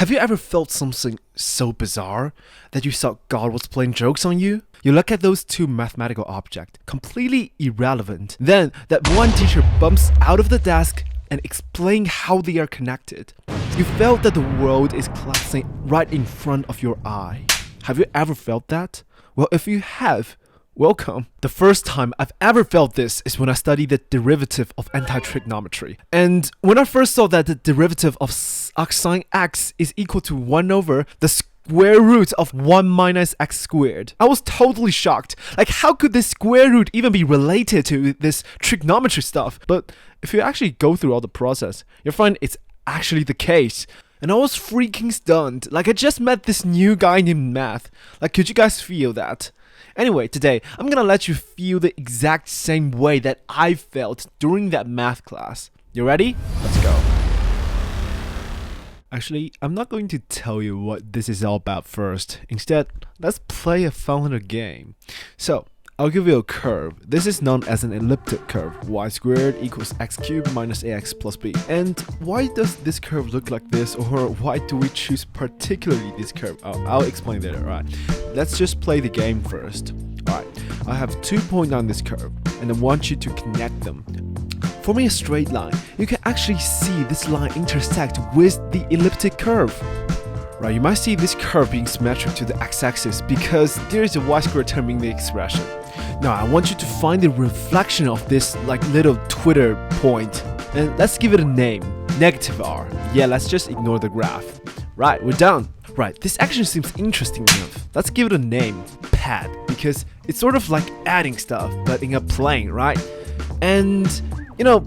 Have you ever felt something so bizarre that you thought God was playing jokes on you? You look at those two mathematical objects, completely irrelevant. Then that one teacher bumps out of the desk and explains how they are connected. You felt that the world is collapsing right in front of your eye. Have you ever felt that? Well, if you have, welcome. The first time I've ever felt this is when I studied the derivative of anti-trigonometry. And when I first saw that the derivative of sine x is equal to 1 over the square root of 1 minus x squared, I was totally shocked. Like, how could this square root even be related to this trigonometry stuff? But if you actually go through all the process, you'll find it's actually the case. And I was freaking stunned. Like, I just met this new guy named Math. Like, could you guys feel that? Anyway, today, I'm gonna let you feel the exact same way that I felt during that math class. You ready? Let's go. Actually, I'm not going to tell you what this is all about first. Instead, let's play a fun little game. So, I'll give you a curve. This is known as an elliptic curve. Y squared equals x cubed minus ax plus b. And why does this curve look like this, or why do we choose particularly this curve? I'll explain later, alright? Let's just play the game first. Alright, I have 2 points on this curve, and I want you to connect them. Forming a straight line, you can actually see this line intersect with the elliptic curve. Right, you might see this curve being symmetric to the x-axis because there is a y-squared term in the expression. Now, I want you to find the reflection of this little Twitter point, and let's give it a name, negative r. Yeah, let's just ignore the graph. Right, we're done. Right, this actually seems interesting enough. Let's give it a name, pad, because it's sort of like adding stuff, but in a plane, right? And you know,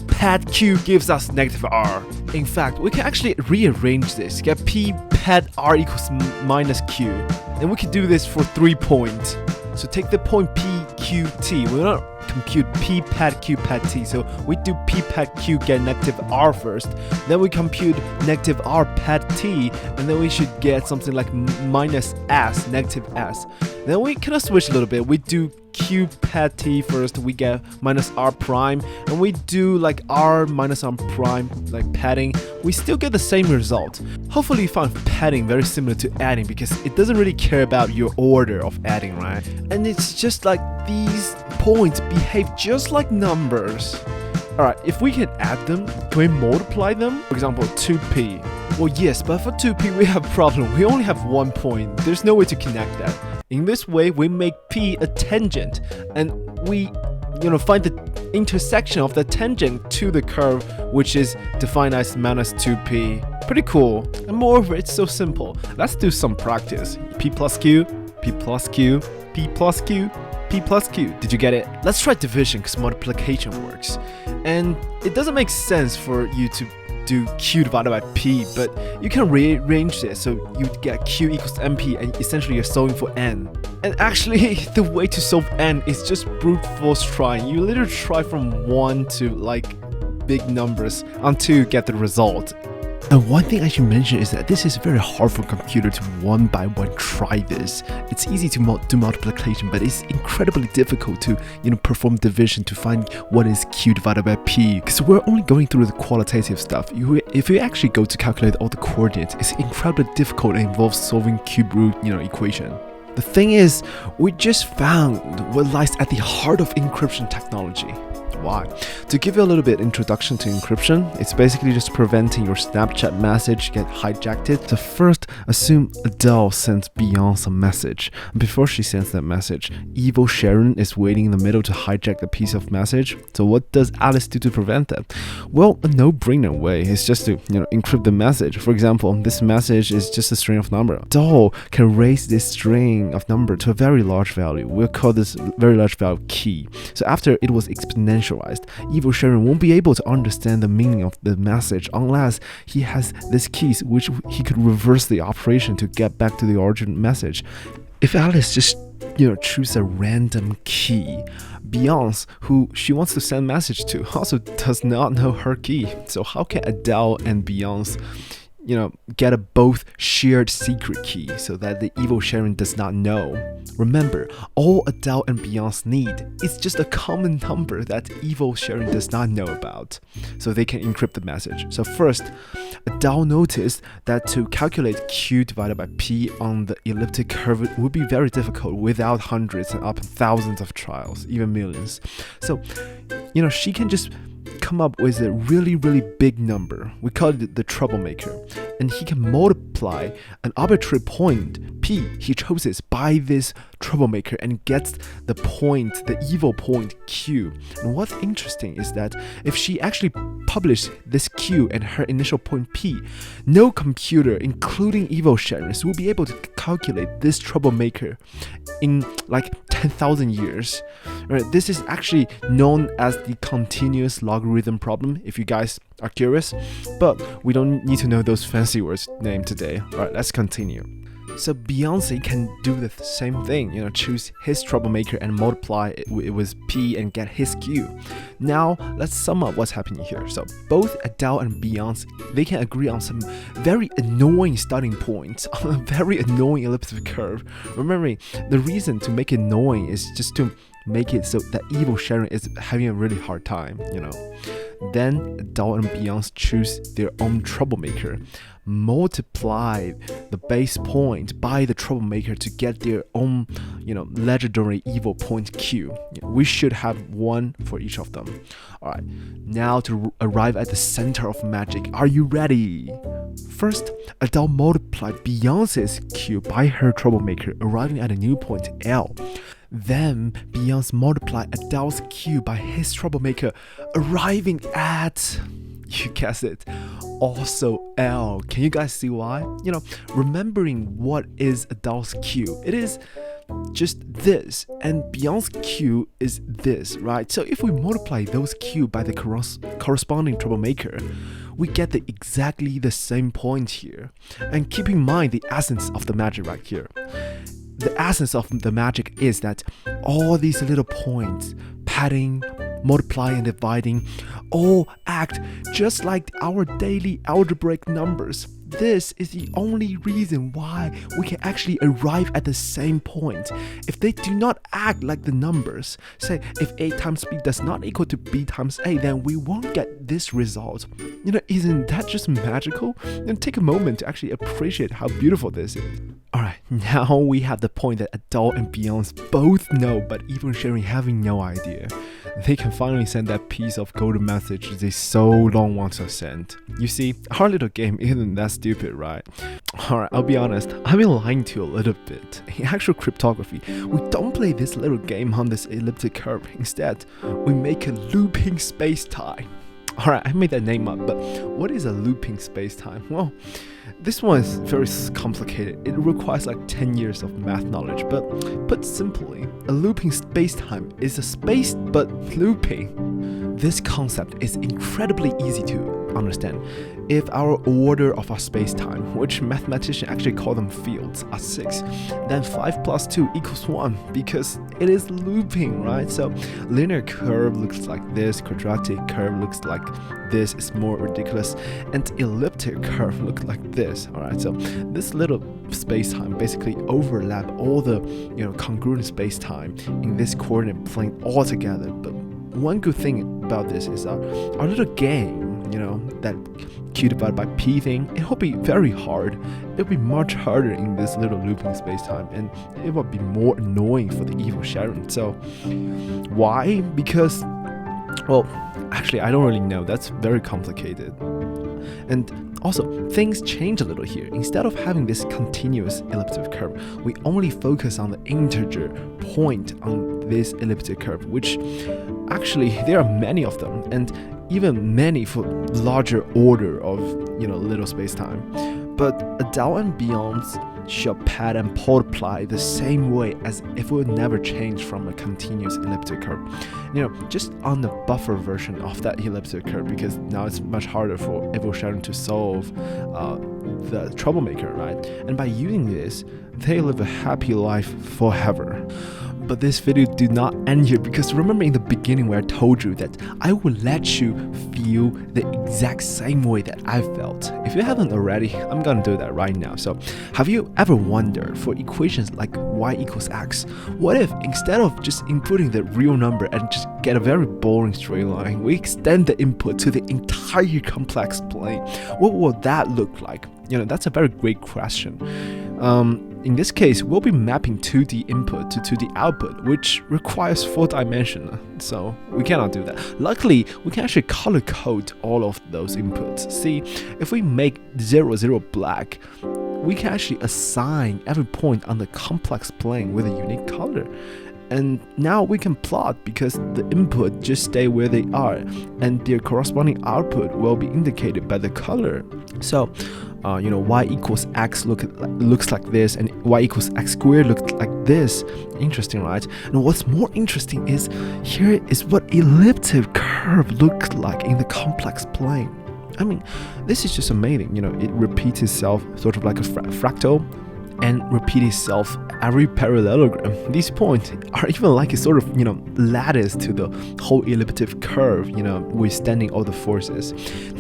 pad q gives us negative r. In fact, we can actually rearrange this, get p pad r equals minus q. And we can do this for 3 points. So take the point p, q, t. We're not compute p pad q pad t. So we do p pad q get negative r first. Then we compute negative r pad t. And then we should get something like minus s, negative s. Then we kind of switch a little bit. We do q pad t first, we get minus r prime, and we do like r minus r prime, like padding. We still get the same result. Hopefully you found padding very similar to adding because it doesn't really care about your order of adding, right? And it's just like these points behave just like numbers. Alright, if we can add them, can we multiply them? For example, 2p. Well, yes, but for 2p we have a problem. We only have 1 point. There's no way to connect that. In this way, we make p a tangent, and we, find the intersection of the tangent to the curve, which is defined as minus 2p. Pretty cool. And moreover, it's so simple. Let's do some practice. P plus q, p plus q, p plus q, p plus q. Did you get it? Let's try division because multiplication works. And it doesn't make sense for you to do q divided by p, but you can rearrange this so you get q equals np, and essentially you're solving for n. And actually, the way to solve n is just brute force trying. You literally try from 1 to big numbers until you get the result. And one thing I should mention is that this is very hard for a computer to one by one try this. It's easy to do multiplication, but it's incredibly difficult to perform division to find what is q divided by p. Because we're only going through the qualitative stuff. If you actually go to calculate all the coordinates, it's incredibly difficult and involves solving cube root equation. The thing is, we just found what lies at the heart of encryption technology. Why? To give you a little bit introduction to encryption, it's basically just preventing your Snapchat message get hijacked. So first, assume Adele sends Beyonce a message. Before she sends that message, evil Sharon is waiting in the middle to hijack the piece of message. So what does Alice do to prevent that? Well, a no-brainer way is just to encrypt the message. For example, this message is just a string of number. Adele can raise this string of number to a very large value. We'll call this very large value key. So after it was exponential, evil Sharon won't be able to understand the meaning of the message unless he has these keys, which he could reverse the operation to get back to the original message. If Alice just choose a random key, Beyonce, who she wants to send message to, also does not know her key. So how can Adele and Beyonce get a both shared secret key so that the evil Sharon does not know. Remember, all Adele and Beyonce need is just a common number that evil Sharon does not know about, so they can encrypt the message. So first, Adele noticed that to calculate Q divided by P on the elliptic curve would be very difficult without hundreds and up thousands of trials, even millions. So, she can just come up with a really big number. We call it the troublemaker, and he can multiply an arbitrary point P he chooses by this troublemaker and gets the evil point Q. And what's interesting is that if she actually published this Q and her initial point P, no computer, including evil Sharons, will be able to calculate this troublemaker in like 10,000 years. Right? This is actually known as the continuous logarithm problem, if you guys are curious, but we don't need to know those fancy words named today. Alright, let's continue. So Beyonce can do the same thing, choose his troublemaker and multiply it with P and get his Q. Now, let's sum up what's happening here. So both Adele and Beyonce, they can agree on some very annoying starting points on a very annoying elliptic curve. Remembering, the reason to make it annoying is just to make it so that evil Sharon is having a really hard time, Then Adele and Beyonce choose their own troublemaker, multiply the base point by the troublemaker to get their own, legendary evil point Q. We should have one for each of them. Alright, now to arrive at the center of magic. Are you ready? First, Adele multiplied Beyonce's Q by her troublemaker, arriving at a new point L. Then Beyonce multiplied Adele's Q by his troublemaker, arriving at, you guessed it, also L. Can you guys see why? Remembering what is Adele's Q, it is just this, and Beyonce's Q is this, right? So if we multiply those Q by the corresponding troublemaker, we get exactly the same point here. And keep in mind the essence of the magic right here. The essence of the magic is that all these little points, padding, multiplying and dividing, all act just like our daily algebraic numbers. This is the only reason why we can actually arrive at the same point. If they do not act like the numbers, say if A times B does not equal to B times A, then we won't get this result. Isn't that just magical? And take a moment to actually appreciate how beautiful this is. Alright, now we have the point that Adele and Beyonce both know, but even Sharon having no idea. They can finally send that piece of golden message they so long want to send. You see, our little game isn't that stupid, right? Alright, I'll be honest, I've been lying to you a little bit. In actual cryptography, we don't play this little game on this elliptic curve. Instead, we make a looping space-time. Alright, I made that name up, but what is a looping space-time? Well, this one is very complicated. It requires like 10 years of math knowledge, but put simply, a looping space-time is a space but looping. This concept is incredibly easy to understand. If our order of our space-time, which mathematicians actually call them fields, are 6, then 5 plus 2 equals 1 because it is looping, right? So linear curve looks like this, quadratic curve looks like this, is more ridiculous, and elliptic curve looks like this. Alright, so this little space-time basically overlap all the congruent space-time in this coordinate plane all together. But one good thing about this is our little game, that Q divided by P thing, it will be very hard. It'll be much harder in this little looping space-time, and it will be more annoying for the evil Sharon. So why? Because, well, actually I don't really know. That's very complicated. And also, things change a little here. Instead of having this continuous elliptic curve, we only focus on the integer point on this elliptic curve, which actually there are many of them, and even many for larger order of little space-time. But Adele and Beyonce shall pad and multiply the same way as if it would never change from a continuous elliptic curve. Just on the buffer version of that elliptic curve, because now it's much harder for evil Sharon to solve the troublemaker, right? And by using this, they live a happy life forever. But this video do not end here, because remember in the beginning where I told you that I will let you feel the exact same way that I felt. If you haven't already, I'm gonna do that right now. So have you ever wondered, for equations like y equals x, what if instead of just inputting the real number and just get a very boring straight line, we extend the input to the entire complex plane? What will that look like? That's a very great question. In this case, we'll be mapping 2D input to 2D output, which requires 4-dimensional, so we cannot do that. Luckily, we can actually color code all of those inputs. See, if we make 0, 0 black, we can actually assign every point on the complex plane with a unique color. And now we can plot, because the input just stay where they are, and their corresponding output will be indicated by the color. So, y equals x looks like this, and y equals x squared looks like this. Interesting, right? And what's more interesting is, here is what elliptic curve looks like in the complex plane. I mean, this is just amazing. It repeats itself sort of like a fractal, and repeat itself every parallelogram. These points are even like a sort of lattice to the whole elliptic curve, withstanding all the forces.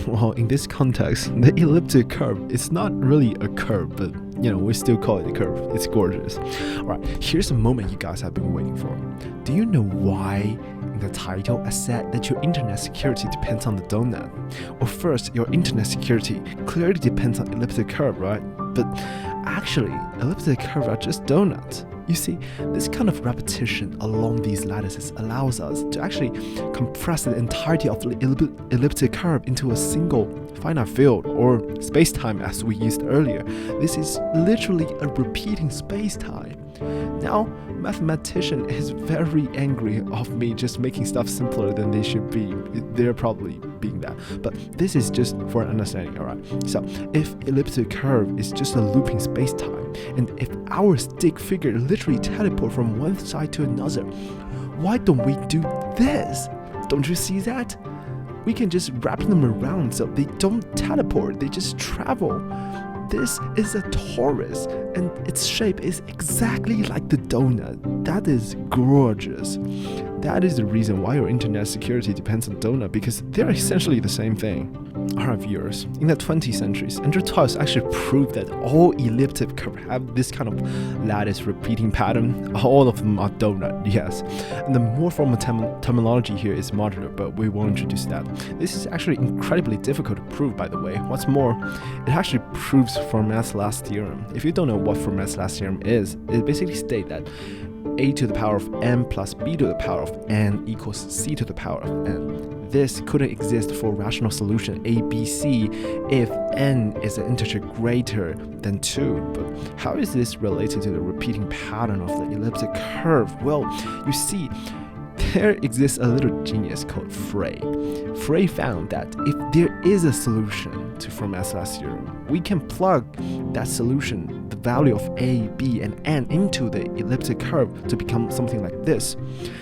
Well, in this context, the elliptic curve is not really a curve, but we still call it a curve. It's gorgeous. Alright, here's a moment you guys have been waiting for. Do you know why in the title I said that your internet security depends on the donut? Well, first, your internet security clearly depends on elliptic curve, right? But actually, elliptic curves are just donuts. You see, this kind of repetition along these lattices allows us to actually compress the entirety of the elliptic curve into a single finite field, or space-time as we used earlier. This is literally a repeating space-time. Now, mathematician is very angry of me just making stuff simpler than they should be. They're probably being that. But this is just for understanding, alright? So, if elliptic curve is just a looping space-time, and if our stick figure literally teleport from one side to another, why don't we do this? Don't you see that? We can just wrap them around so they don't teleport, they just travel. This is a torus, and its shape is exactly like the donut. That is gorgeous. That is the reason why your internet security depends on donut, because they're essentially the same thing. Alright viewers, in the 20th centuries, Andrew Twice actually proved that all elliptic curves have this kind of lattice repeating pattern. All of them are donut, yes. And the more formal terminology here is modular, but we won't introduce that. This is actually incredibly difficult to prove, by the way. What's more, it actually proves Fermat's last theorem. If you don't know what Fermat's last theorem is, it basically states that a to the power of n plus b to the power of n equals c to the power of n. This couldn't exist for rational solution a, b, c if n is an integer greater than 2. But how is this related to the repeating pattern of the elliptic curve? Well, you see, there exists a little genius called Frey. Frey found that if there is a solution to Fermat's last theorem, we can plug that solution, the value of a, b, and n, into the elliptic curve to become something like this.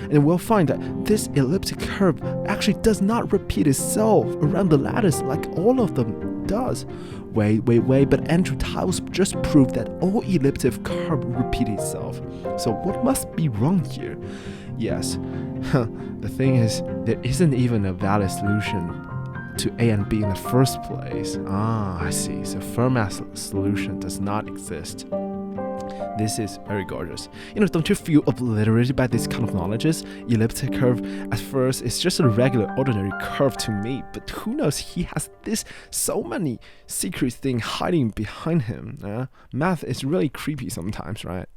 And we'll find that this elliptic curve actually does not repeat itself around the lattice like all of them does. Wait, but Andrew Twice just proved that all elliptic curves repeat itself. So what must be wrong here? Yes, the thing is, there isn't even a valid solution to A and B in the first place. Ah, I see. So Fermat's solution does not exist. This is very gorgeous. Don't you feel obliterated by this kind of knowledges? Elliptic curve, at first, it's just a regular, ordinary curve to me, but who knows, he has so many secret things hiding behind him. Math is really creepy sometimes, right?